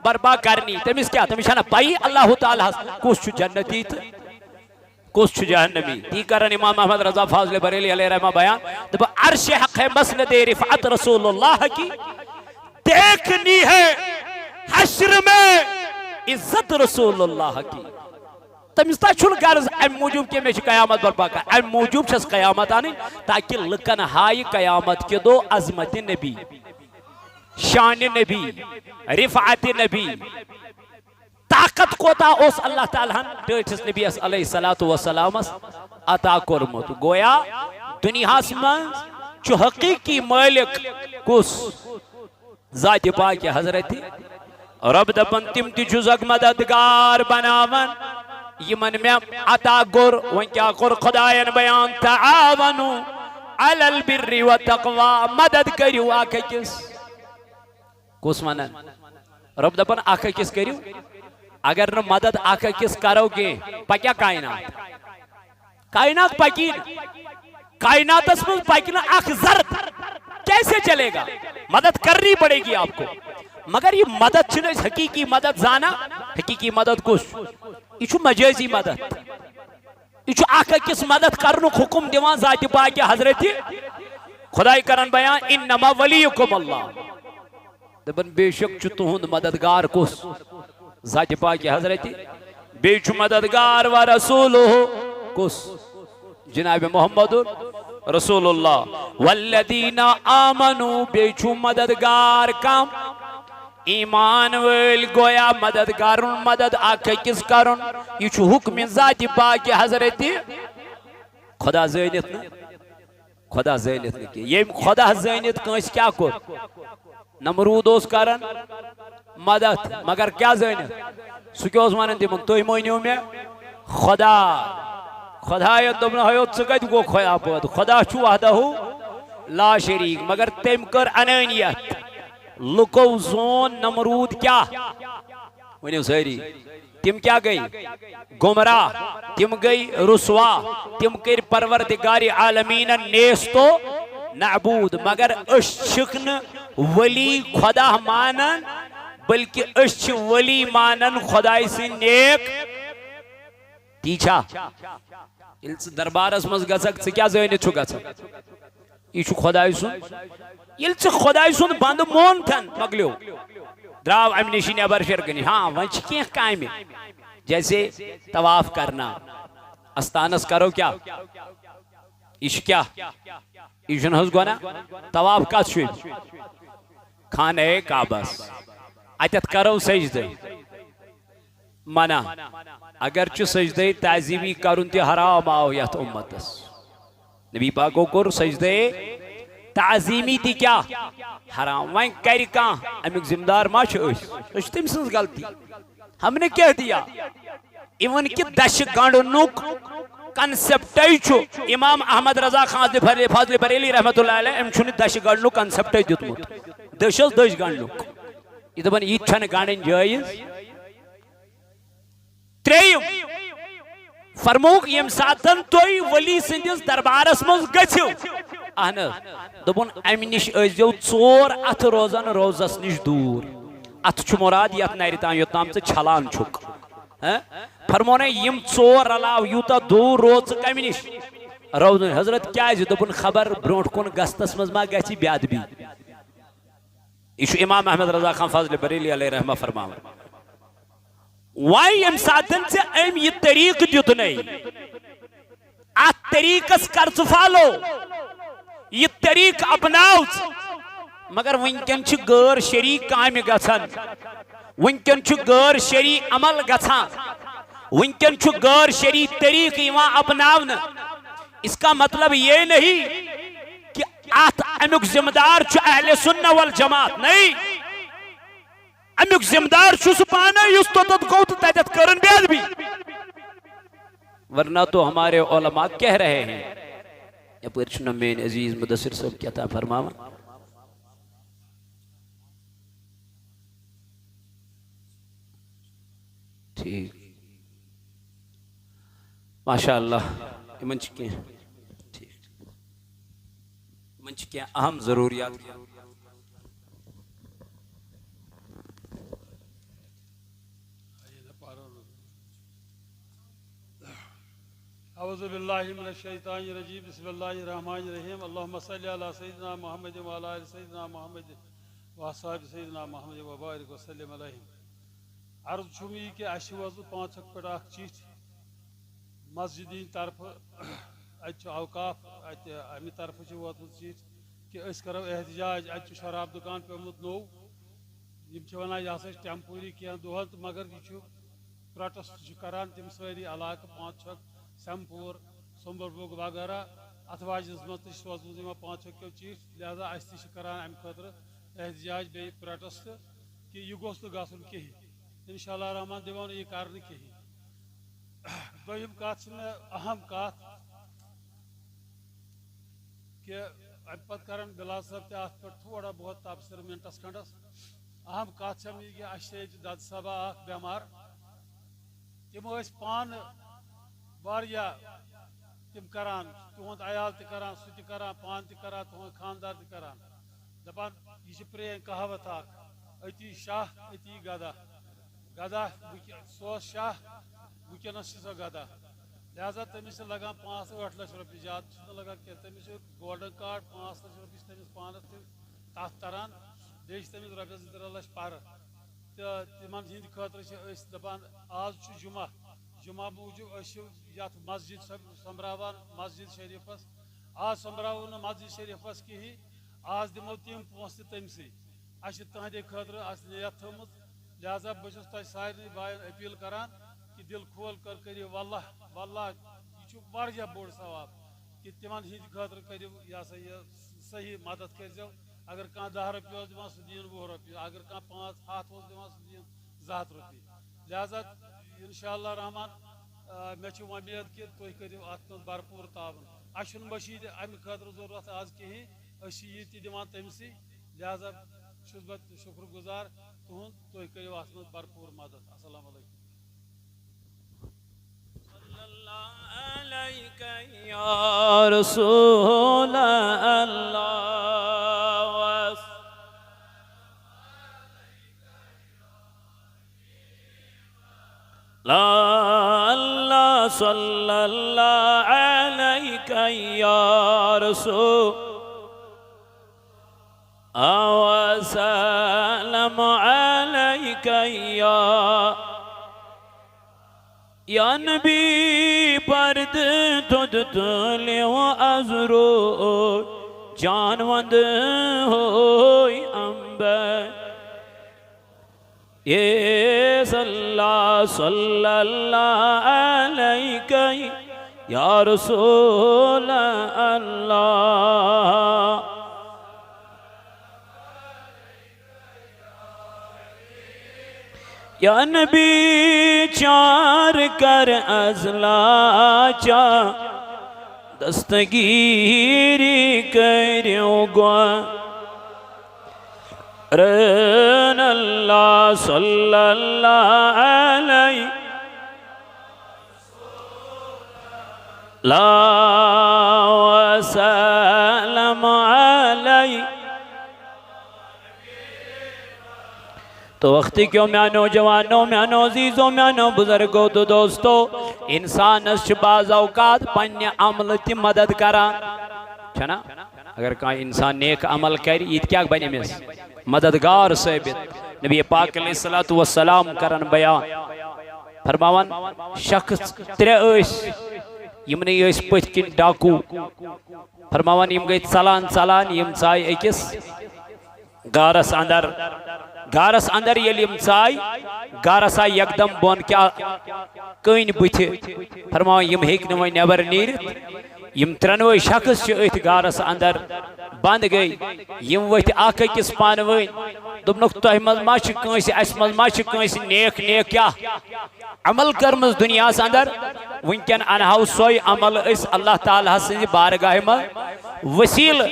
بربا کرنی تمس کیا تمس چھنا پائی اللہ تعالیٰ کس جنتی تھا کس جہنمی تی کرن امام احمد رضا فاضل بریلی علیہ رحمہ بیان دبا عرش حق ہے مسند رفعت رسول اللہ کی دیکھنی ہے حشر میں عزت رسول اللہ کی تمس تا چھن غرض ام موجوب کہ میں قیامت برپا کر ام موجوب چھس قیامت آنی تاکہ لکن ہائی قیامت کے دو عظمت نبی شان نبی رفعت نبی طاقت کوتا اس اللہ تعالیٰ ٹھٹس نبی علیہ السلام عطا کورمت گویا دنیا من چھ حقیقی مالک کس ذات پاک حضرت رب دپن تم تہ زگ مددگار بناون یمن میں عطا گر ون کیا کور خداین بیان تعاونو علی البر والتقوی مدد کریو اکھ أکِس کس ونن رب دپن اکھ أکِس کریو اگر نہ مدد اکھ أکِس کرو گے پکیا کائنات کائنات پکی کائنات اس میں پکی اکھ ذرت کیسے چلے گا مدد کرنی پڑے گی آپ کو مگر یہ مدد چھنے حقیقی مدد زانا حقیقی مدد کس یہ چھو مجازی مدد یہ چھو اکھ أکِس مدد کرنو حکم دیوان ذات پاک حضرت خدای کرن بیان انما ولیکم اللہ دبن بے شک چھو تہند مددگار کس ذات پاک حضرت بیچ مددگار و رسول کس جناب محمد رسول اللہ والذین آمنوا بیچ مددگار کم ایمان ویل گویا مددگارن مدد آکھے کس کرن یہ چھو حکم ذات پاک حضرت خدا زینت نا خدا زینت نا کی یہ خدا زینت کنس کیا کر نمرود اس کرن مدد مگر کیا زینت سکیوز مانن تیمن توی موینیو میں خدا خدا یا دبن ہیو چکت گو خدا پود خدا چھو وحدہ لا شریک مگر تیم کر انانیت لکو زون نمرود کیا ونیو سہری تم کیا گئی گمراہ تم گئی رسوا تم کر پروردگار عالمین نیستو نعبود مگر اش چھکن ولی خدا مانن بلکہ اش ولی مانن خدای سے نیک تیچھا یہ دربار اس مز گزک سے کیا زینی چھو گزک یہ چھو خدای سن یہ چھو خدای سن بند مون تھن مگلیو دراو امنیشی نیبر شرکنی ہاں ونچ کیا قائم ہے جیسے طواف کرنا استانس کرو کیا ایش کیا ایشن حس گونا طواف کا شوید کھانے کعبس اتت کرو سجدے منع اگرچہ سجدے تعظیمی کرن تی حرام آو یت امتس نبی پاکو کر سجدے تعظیمی تی کیا حرام وائن کری کان امیک زمدار ما اس تم سنس غلطی ہم نے کہہ دیا ایون کی دش گانڈنوک کنسپٹائی چھو امام احمد رضا خان فاضل بریلی رحمت اللہ علیہ ام چھونی دش گانڈنوک کنسپٹائی دیتمت دشل دش گانڈنوک یہ دبن یہ چھن گانڈن جائز تریم فرموک یم ساتن توی ولی سندس دربارس مز گچھو اہنا دبن امنش ازیو چور ات روزن روزس نش دور ات چھ مراد یت نیرتان یوتام سے چھلان چھک فرمونے یم چور علاو یوتا دور روز کمنش روزن حضرت کیا ہے دبن خبر برونٹ کن گستس مز ما گچھی بیاد بھی ایشو امام احمد رضا خان فاضل بریلی علیہ رحمہ فرماور وائی ام ساتن سے ام یہ طریق دیت نہیں ات طریقس کرچ فالو یہ طریق اپناوچ مگر ونکن چھ غیر شرعی کام گژھان ونکن چھ غیر شرعی عمل گژھان ونکن چھ غیر شرعی طریق یوان اپناونا اس کا مطلب یہ نہیں کہ ات امیک ذمہ دار چھ اہل سنہ والجماعت نہیں امیک ذمہ دار چھ سہ پانے یس توتت گو تو تتت کرن بیاد بھی ورنہ تو ہمارے علماء کہہ رہے ہیں یا پرچنہ مین عزیز مدثر صاحب کیا تھا فرماوا ٹھیک ماشاءاللہ امن چکے ہیں ٹھیک امن چکے ہیں اہم ضروریات
اعوذ باللہ من الشیطان الرجیم بسم اللہ الرحمن الرحیم اللہم صلی علی سیدنا محمد وعلی آل سیدنا محمد واصحاب سیدنا محمد وبارک وسلم علیہم عرض چھمی کہ اش وضو پانچک پڑھ اخ چیٹ مسجدین طرف ات اوقاف ات امی طرف چھ ووتمت چیٹ کہ اس کرو احتجاج ات شراب دکان پیمت نو یم چھ ونان یہ ہسا ٹیمپوری کینٛہہ دۄہن تہٕ مگر یہ چھ پروٹیسٹ چھ کران تم سٲری علاقہٕ پانچک سمپور سمبلبوگ وغیرہ ات واجنس مز تہ سوزمت یمن پانچکیو چیٹ لہذا اس تہ کران ام خاطر احتجاج بی پروٹیسٹ کہ یہ گوس نہ گژھُن کہین انشاءاللہ رحمان دِمو نہٕ یہِ کرنہٕ کہین دوٚیِم کتھ چھِ مےٚ اہم کتھ کہ ام پتہٕ کرن بلال صٲب تہِ اتھ پٮ۪ٹھ تھوڑا بہت تبصرٕ منٹس کھنڈس اہم کتھ چھم یہ کہ اسہِ چھِ ییٚتہِ دۄدٕ صٲبا اکھ بٮ۪مار تِم ٲسۍ پانہٕ واریاہ تم کران تہند عیال تہ کران سہ تہ کران پان تہ کران تہند خاندار تہ کران دپان یہ چھ پرین کہاوت اکھ اتی شاہ اتی گدا گدا سو شاہ ونکس سو گدا لہذا تمس لگان 5-8 لچھ رۄپیہِ زیادٕ لگان کی تمس گولڈن کارڈ 5 لچھ رۄپیہِ تمس پانس تہ تر تران بیٚیہِ چھِ تمس رۄپیس 2-3 لچھ پر تو تمن ہند خاطر دپان آز چھ جمعہ جمعہ موجود یت مسجد سمبراوان مسجد شریفس آج سمبراو نا مسجد شریفس کہین آج دمو تم پونسہ تمسی اچھے تہندے خاطر اس نیت تھمت لہذا بہت تہ سارے بائن اپیل کران کہ دل کھول کر کریو واللہ واللہ یہ واریاہ بوڑ ثواب کہ تمن ہند خاطر کریو یہ سا یہ صحیح مدد کرزو اگر کان 10 رۄپیہِ دِوان سُہ دِیِن 20 رۄپیہِ اگر کان 5 ہتھ دِوان سُہ دِیِن 200 رۄپیہِ لہذا انشاءاللہ رحمان مے چھ امید کہ تُہۍ کٔرِو اتھ منٛز بھرپوٗر تعاوُن اَسہِ چھُنہٕ مٔشیٖد امہِ خٲطرٕ ضروٗرت آز کِہیٖنۍ أسۍ چھِ یہِ تہِ دِوان تٔمسٕے لہذا چھُس بہٕ شُکر گُزار تُہُنٛد تُہۍ کٔرِو اتھ منٛز بھرپوٗر مدد السلام علیکم
یا رسول اللہ لا اللہ صلی اللہ علیہ یا رسول وسلم علیہ یا نبی پرد تد تلیو ازرو جانوند ہوئی امبر یہ صلی اللہ علیہ یا رسول اللہ یا نبی چار کر ازلا چا دستگیری کریو گوا رن اللہ صلی اللہ علیہ لا وسلم علیہ تو وقتی کیوں میانو جوانو میانو عزیزو میانو بزرگو تو دوستو انسان اس بعض اوقات پنی عمل تی مدد کران چھنا اگر کہاں انسان نیک عمل کری یہ کیا بنی میں مددگار ثابت نبی پاک علیہ السلام کرن بیان فرماون شخص ترے ایس یمنی ایس پت کن ڈاکو فرماون یم گئی ژلان یم ژائی اکس گارس اندر یلیم ژائی گارس آئی یکدم بون کیا کین بتھ فرماون یم ہیک نوئی نیبر نیرت یم ترنوئی شخص چھ ایت گارس اندر بند گئی یم ویت آکھ کس پانوین دبنک تہ مز ما چھ کنسی اس مز ما چھ کنسی نیک کیا عمل کرمز دنیا اندر ونکن انہاو سوئی عمل اس اللہ تعالیٰ سنجی بارگاہ مز وسیل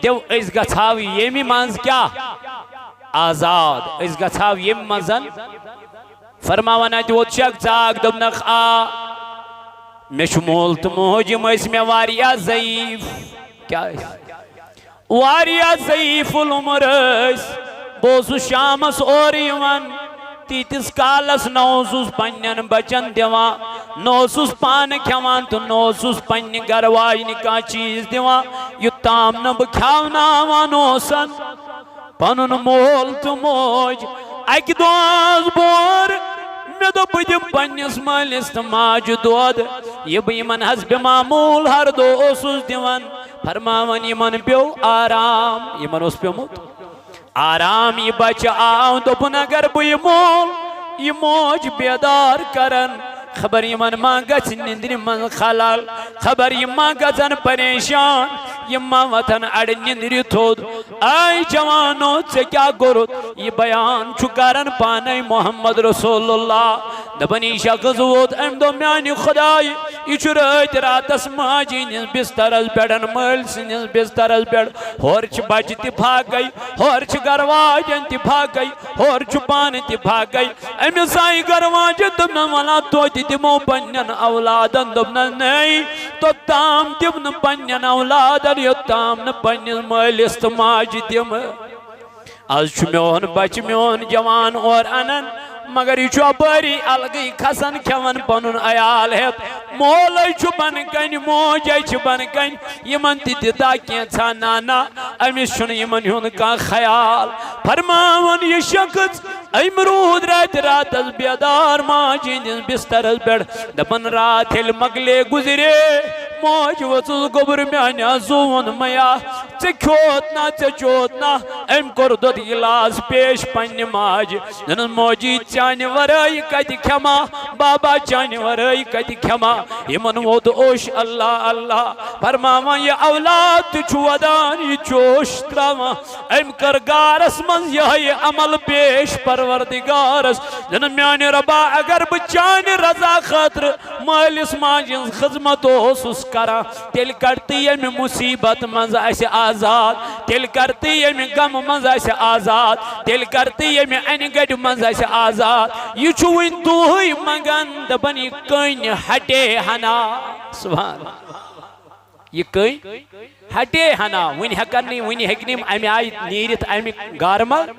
دیو اس گھاو یمی منز کیا آزاد اس گھاو یم منزن فرماوانا جو چک زاگ دبنک مش مول تو موجم اس میں واریا ضعیف کیا واریا ضعیف العمر اس بوزو شامس اور یوان تیتس کالس نوزوس پنین بچن دیوان نوزوس پان کھوان تو نوزوس پنی گروائی نکا چیز دیوان یتام نب کھاونا وانوسن پنن مول تو موج اک دوز بور میں دو بدم پنیس مالس تماج دود یہ بھی من حسب معمول ہر دو اسوس دیوان فرماون یمن پیو آرام یمن اس پیو موت آرام یہ بچ آؤں دپن اگر بھئی مول یہ موج بیدار کرن خبر یمن ماں گچ نندر من خلال خبر یماں گچن پریشان یماں وطن اڑ نندر تھود آئی جوانو سے کیا گرد یہ بیان چکارن پانے محمد رسول اللہ دبنی شخص وود امدو میانی خدای یہ چرائیت راتس ماجی نیز بسترز بیڑن مل سنیز بسترز بیڑ ہورچ بچ تی بھاگ گئی ہورچ گرواجن تی بھاگ گئی ہورچ پان تی بھاگ گئی امی سائی گرواجن دبنا والا تو تی دمو پنین اولادن دبنا نہیں تو تام دبنا پنین اولادن یو تام نا پنین مل استماج دم از چمیون بچ میون جوان اور انن مگر یہ چو بری الگی کھسن کھون پنن عیال ہے مولے چھُ بن کن موجے چھ بن کن یمن تہِ دِتا کینٛژھا نانا أمِس چھُنہٕ یمن ہُنٛد کانٛہہ خیال فرماوان یہِ شخص أمۍ روٗد راتہِ راتس بیدار ماجہِ ہٕنٛدِس بسترس پٮ۪ٹھ دپان رات ییٚلہِ مۄکلے گُزرے موج ؤژٕس گوٚبُر میانہِ زوٗن میا ژےٚ کھیوٚت نا ژےٚ چوٚت نا أمۍ کوٚر دۄد گِلاس پیش پننہِ ماجہِ دوٚپنس موجی چانہِ ورٲے کتہِ کھٮ۪ما بابا چانہِ ورٲے کتہِ کھٮ۪ما یمن ووت اوش اللہ اللہ فرماوان یہِ اولاد تہِ چھُ ودان یہِ جوش تراوان أمۍ کٔر گارس منٛز یِہوٚے عمل پیش پروردگارس دوٚپنس میانہِ رۄبا اگر بہٕ چانہِ رضا خٲطرٕ مٲلِس ماجہِ ہٕنٛز خدمت اوسُس کران تیٚلہِ کر تہٕ ییٚمہِ مُصیبت منٛز اسہِ آزاد تیٚلہِ کر تہٕ ییٚمہِ غمہٕ منٛز اسہِ آزاد تیٚلہِ کر تہٕ ییٚمہِ انہِ گڑِ منٛز اسہِ آزاد یہِ چھُ وٕنۍ دۄہٕے منگان دپان یہِ کٔنۍ ہٹے ہنا سبحان یہ کئی ہٹے ہنا ون ہیکن نہیں ون ہیکنیم امی آئی نیرت امی گارمل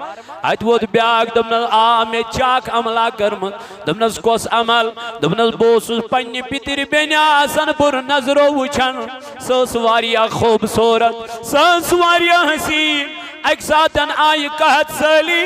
ات ووت بیاک دمنس آ میں چاک عملہ کرمت دمنس کوس عمل دمنس بوسوس پنی پتر بینی آسن پر نظرو وچھن سوس واریا خوبصورت سوس واریا حسین ایک ساتن آئی قحط سالی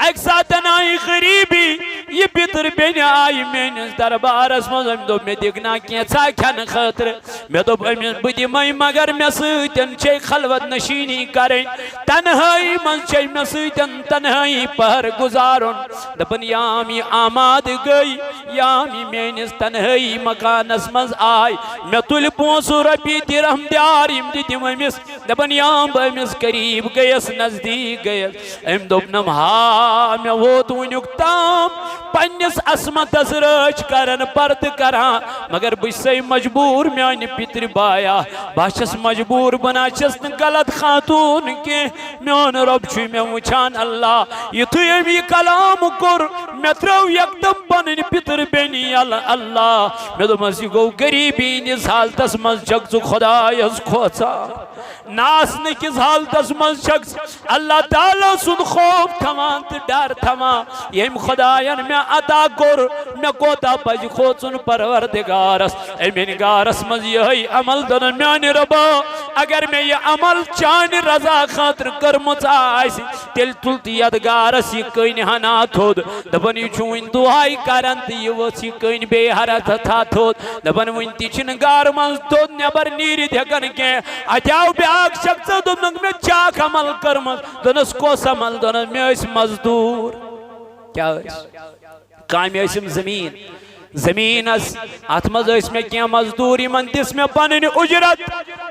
ایک ساتن آئی غریبی یہ پتر بینی آئی مینس دربارس مز ام دو میں دکھنا کینچا کھن خاطر میں دو امس بدی مئی مگر میں سیتن چے خلوت نشینی کریں تنہائی من چے میں سیتن تنہائی پر گزارن دپن یامی آماد گئی یامی مینس تنہائی مکانس مز آئی میں تل پونسو ربی درہم دیاریم دی امس دپن یام امس قریب گیس نزدیک گیس ام دوپنم ہاں میں ووت ونیک تام پنس عصمتس رچ کرن پرد کران مگر بچ مجبور میان پتر بایا بہس مجبور بنا چھس غلط خاتون کی میون رب چھ میں وچھان اللہ یتھے یہ کلام کور میں ترو یکدم پنن پتر بینی اللہ میں دمس گو غریبی نس حالتس مز جگز خدایس کھوژا ناسن کس حالتس مز شخص اللہ تعالی سن خوف تھمان تو ڈر تھمان یم خداین میں عطا کور میں کوتا پج کھوژن پروردگارس امین گارس مز یہ عمل دن میان ربا اگر میں یہ عمل چان رضا خاطر کرمت آسی تیل تلتی یادگارس یہ کین ہنا تھود دپن یہ چون دعائی کرن تی یہ وچ یہ کین بے حرت تھا تھود دپن ون تی چھن گار من تھود نبر نیری دھکن کے اجاو بیاک شخص دنگ میں چاک عمل کرمت دنس کوس عمل دنس میں اس مزدور کیا اس کامی اسم زمین اس اتمز اس میں کیا مزدوری من دس میں پنن اجرت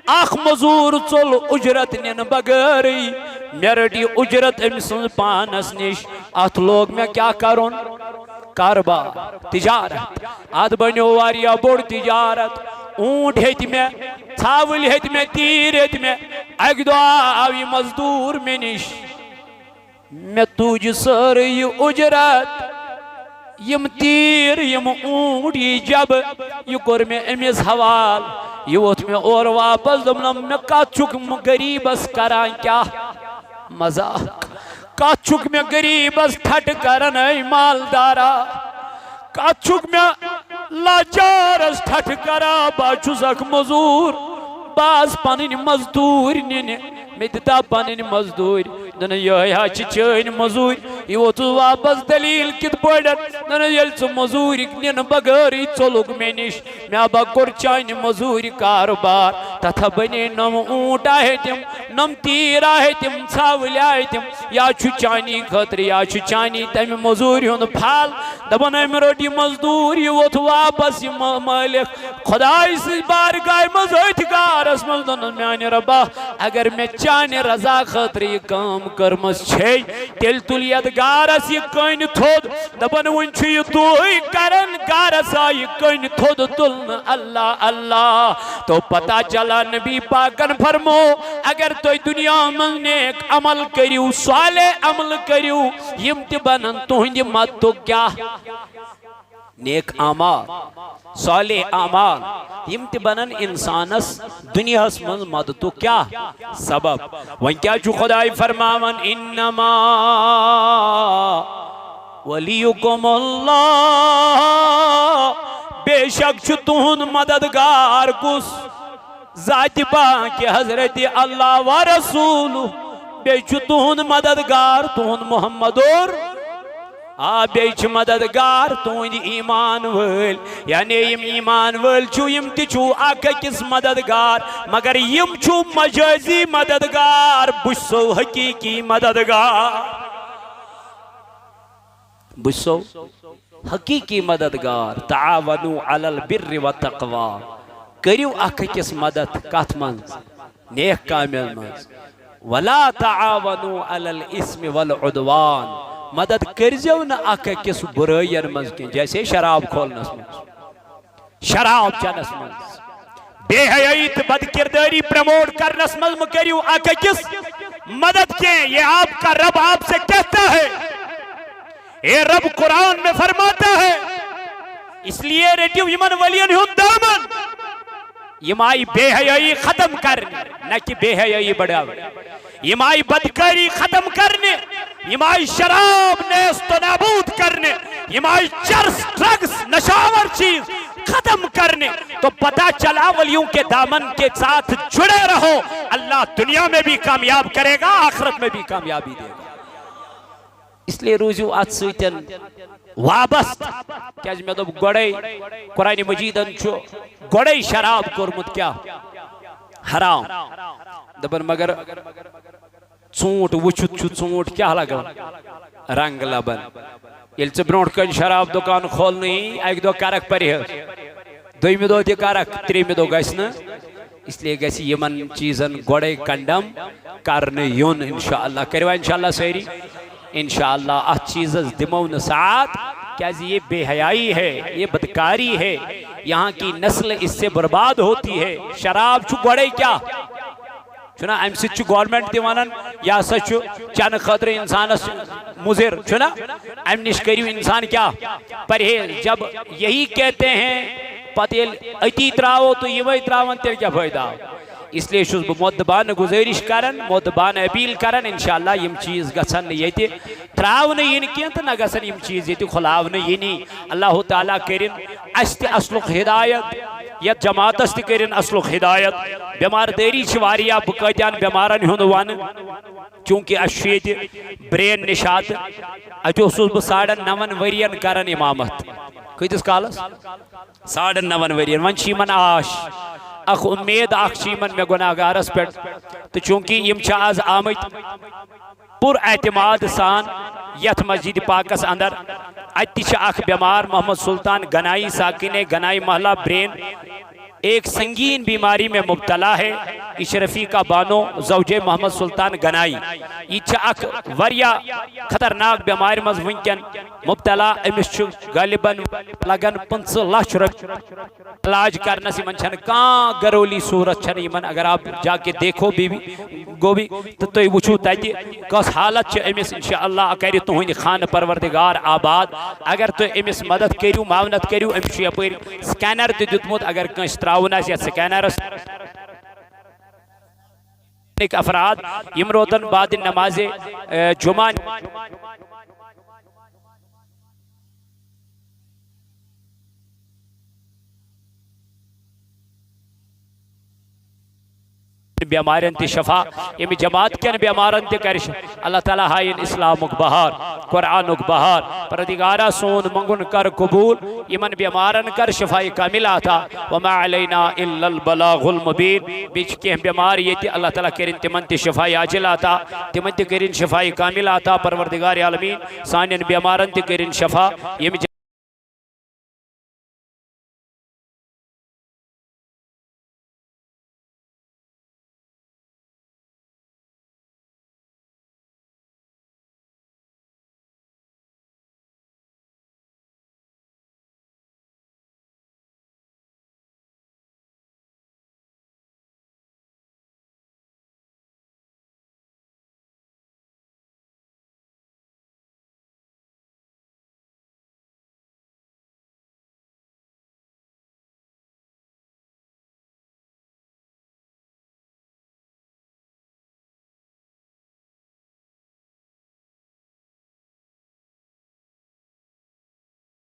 اخ مزور چل اجرت نین بغیری میرٹی اجرت امسن پانس نش ات لوگ میں کیا کرون کاربار تجارت ات بنیو واریا بوڑ تجارت اونٹ ہیت میں ژھاول ہیت میں تیر ہیت میں اک دعا آوی مزدور میں نش میں تُج سر یہ اجرت یم تیر یم اونٹ یہ جب یہ کور میں امس حوال یہ ووت میں اور واپس دمنم میں کت چھک غریبس کران کیا مزاق کت چھک میں غریبس ٹھٹ کران اے مالدارا کت چھک میں لاچارس ٹھٹ کرا با چھس اک مزور باز پنن مزدور نن میں دتا پنن مزدور دن یہ چین مزور یہ ووت واپس دلیل کت پڑن دن یل ث مزور نن بغیر ژولک میں نش میں با کور چان مزور کاروبار تتھ بنے نم اونٹ آئے تم نم تیر آئے تم ژھاول آئے تم یا چھ چانی خاطر یا چھ چانی تم مزور ہن پھل دپن ام روٹی مزدور یہ ووت واپس مالک خدای سی بارگاہ مز اتھ گارس مز دن میان ربا اگر میں چان رضا خاطر یہ کام کرمس چھے تیل تل ید گارس یہ کن تھود دپن ون چھ یہ توئی کرن گارس آئی کن تھود تلن اللہ اللہ تو پتہ چلا نبی پاکن فرمو اگر تو دنیا من نیک عمل کریو صالح عمل کریو یم تی بنن تہند مت تو کیا نیک اعمال صالح اعمال یم تی بنن انسانس دنیا من مدتو کیا سبب وان کیا جو خدای فرماون انما ولیکم اللہ بے بے شک چھ تہند مددگار کس ذات پاک حضرت اللہ و رسول بے چھ تہند مددگار تہند محمد اور بیچ مددگار تہند ایمان ول یعنی یم ایمان ول چھو یم تہ چھو اکھ أکِس مددگار مگر یم چھو مجازی مددگار بچسو حقیقی مددگار بچسو حقیقی مددگار تعاونوا علی البر والتقوی کریو اکھ أکِس مدد کتھ منز نیک کامل منز ولا تعاونوا علی الاسم والعدوان مدد کرزیو نا اکھ أکِس برائین منز کی جیسے شراب کھولنس منز شراب چنس منز بے حیات بد کرداری پروموٹ کرنس منز مکریو اکھ أکِس مدد کے یہ آپ کا رب آپ سے کہتا ہے اے رب قرآن میں فرماتا ہے اس لیے ریٹیو یمن ولین ہوں دامن یمائی بے حیائی ختم کرنے نہ کہ بے حیائی بڑھا یمائی بدکاری ختم کرنے یمائی شراب نیست و نابود کرنے یمائی چرس ڈرگز نشاور چیز ختم کرنے تو پتہ چلا ولیوں کے دامن کے ساتھ جڑے رہو اللہ دنیا میں بھی کامیاب کرے گا آخرت میں بھی کامیابی دے گا اس لیے روزو ات سیتن وابست کیا میں تو گوڑے قرآن مجیدن چھو گوڑے شراب کورمت کیا حرام دبن مگر ژوٗنٛٹھ وٕچھِتھ چھُ ژوٗنٛٹھ کیٛاہ لگان رنگ لبن ییٚلہِ ژٕ برونٛٹھ کَنہِ شراب دُکان کھولنہٕ اکہِ دۄہ کرکھ پرہیز دوٚیمہِ دۄہ تہِ کرکھ ترٛیٚیمہِ دۄہ گژھِ نہٕ اس لیے گژھِ یِمن چیٖزن گۄڈے کنڈم کرنہٕ یُن انشاءاللہ کٔرِوا انشاءاللہ سٲری انشاءاللہ ات چیزس دمو نہ ساتھ کیازِ یہ بے حیائی ہے یہ بدکاری ہے یہاں کی نسل اس سے برباد ہوتی ہے شراب چھو گوڑے کیا چھنا ام ست چھو گورنمنٹ تہ ونان یا سا چھو چن خاطر انسانس مضر چھنا ام نش کریو انسان کیا پرہیز جب یہی کہتے ہیں پتہ اتی تراو تو یہ تراون تیل کیا فائدہ اس لیے چھس بہ مودبان گزارش کران مودبان اپیل کران انشاءاللہ یم چیز گژھن ییتہِ تراون ین کینٛہہ تہٕ نہ گژھن یم چیز ییتہِ کھلاون ینی اللہ تعالیٰ کرن اس تہِ اصلُک ہدایت یتھ جماعتس تہِ کرن اصلُک ہدایت بیمار دٲری چھِ واریاہ بہٕ کۭتیاہن بیمارن ہُنٛد ونہٕ چونکہ اس چھُ ییٚتہِ برین نشات اتہِ اوسُس بہٕ 9.5 ؤرین کران امامت کۭتِس کالس 9.5 ؤرین وۄنۍ چھِ یِمن آش اخ امید اخ چیمن میں گناہگارس پیٹ تو چونکہ یم چھا آز آمد پر اعتماد سان یت مسجد پاکس اندر اتی چھا اخ بیمار محمد سلطان گنائی ساکن گنائی محلہ برین ایک سنگین بیماری میں مبتلا ہے اشرفی کا بانو زوجہ محمد سلطان گنائی یہ چھا اخ وریا خطرناک بیماری مز ونکن مبتلا امس چھو غالباً لگن 5 لاکھ روپے علاج کرنا سی من چھن کان گرولی صورت چھن یمن اگر آپ جا کے دیکھو بھی گو بھی تو توی وچھو تاتی کس حالت چھ امس انشاءاللہ کری تہند خان پروردگار آباد اگر تو امس مدد کریو معاونت کریو امس چھ یپر سکینر تہ دتمت اگر کنس تراون آسہِ یتھ سکینرس افراد یم روتن بعد نماز جمعہ بیمارن تی شفا یمی جماعت کن بیمارن تی کرش اللہ تعالیٰ ہائین اسلامک بہار قرآنک بہار پردگارہ سون منگن کر قبول یمن بیمارن کر شفائی کامل آتا وما علینا الا البلاغ المبین بیچ کے بیمار یہ تی اللہ تعالیٰ کرن تمن تی شفائی آجل آتا تمن تی کرن شفائی کامل آتا پروردگار عالمین سانین بیمارن تی کرن شفا یمی